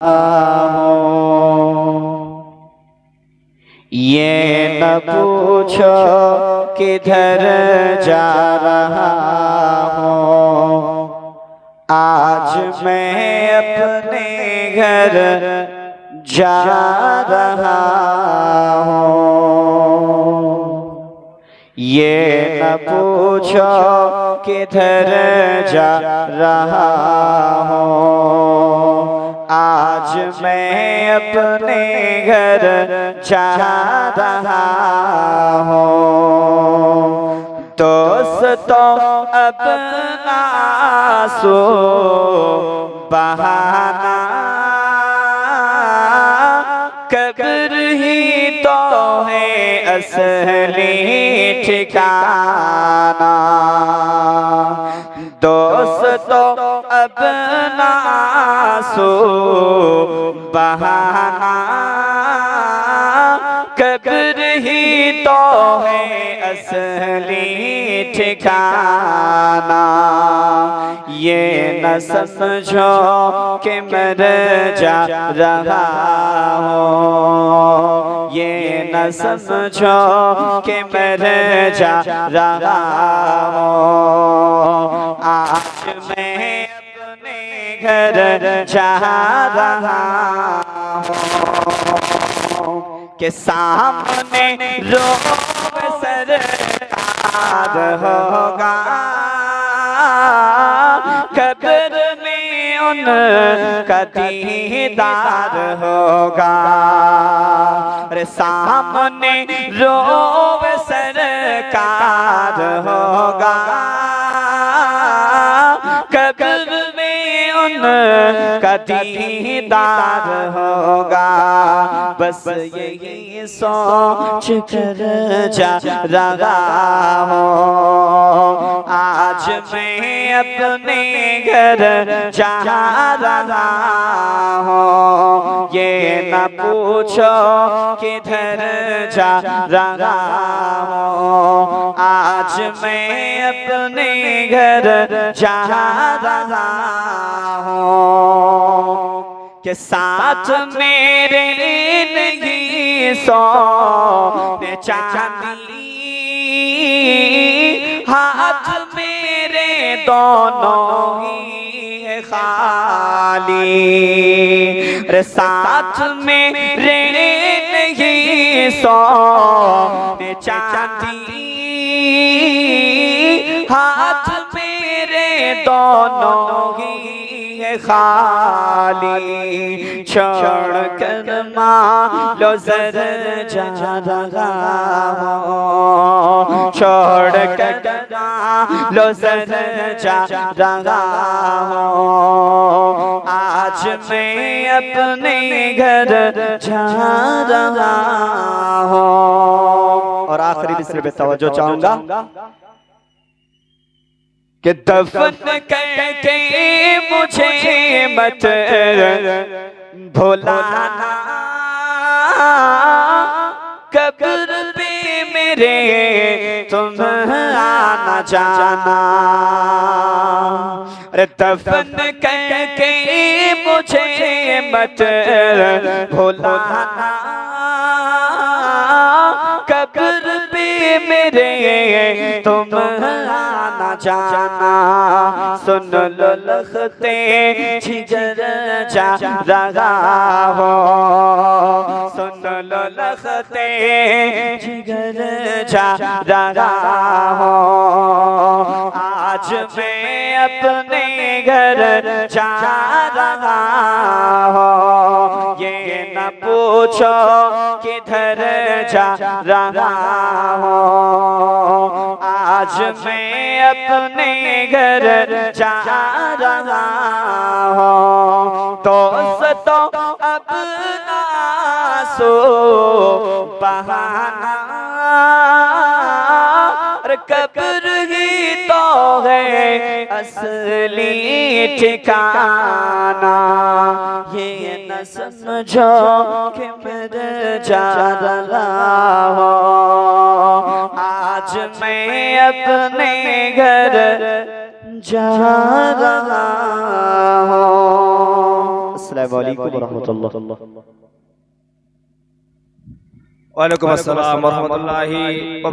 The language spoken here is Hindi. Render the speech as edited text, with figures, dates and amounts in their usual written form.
हो, ये न पूछो किधर जा रहा हूँ। आज मैं अपने घर जा रहा हूँ। ये न पूछो किधर जा रहा हूँ। आज मैं अपने घर जा रहा हूँ। दोस्तों अब आंसू बहाना, कब्र ही तो है असली ठिकाना। दोस्तों अब आंसू बहाना, कब्र ही तो है असली ठिकाना। ये न समझो कि मर जा रहा हूँ। ये न समझो कि मर जा रहा हूँ। आज मैं अपने घर जा रहा हूँ के सामने रोब सरकार होगा। कब्र में उनका दीदार होगा। अरे सामने रोब सरकार होगा। कब्र में उनका दीदार होगा। बस यही सोच कर जा रहा हूँ। आज मैं अपने घर जा रहा हूँ। ये न पूछो किधर जा रहा हूँ। आज मैं अपने घर जा रहा हूँ के साथ मेरे नहीं सोने चांदी। हाथ मेरे दोनों ही खाली। रे साथ मेरे नहीं सोने चांदी। हाथ मेरे दोनों ही खाली। छोड़ कर लो जर जा रहा हूँ। छोड़ कर लो जर जा रहा हूँ। आज मैं अपने घर जा रहा हूँ। और आखिरी मिसरे पे तवज्जो चाहूंगा कि दफन करके मुझे मत भुलाना। कब्र पे मेरे तुम आना जाना। अरे दफन करके मुझे मत भुलाना। कब्र पे मेरे तुम आना जाना। सुन लो लखते जिगर जा रहा हो। सुन लो लखते जिगर जा रहा हो। आज मैं अपने घर जा रहा हूँ। ये न पूछो किधर जा रहा हूँ। आज मैं अपने घर जा रहा हूँ। दोस्तों अब आंसू बहाना, कब्र ही तो है असली ठिकाना। ये न समझो कि मर जा रहा हूँ। आज मैं अपने घर जा रहा हूँ। अस्सलामु अलैकुम व रहमतुल्लाह। वालेकुम अस्सलाम व रहमतुल्लाहि व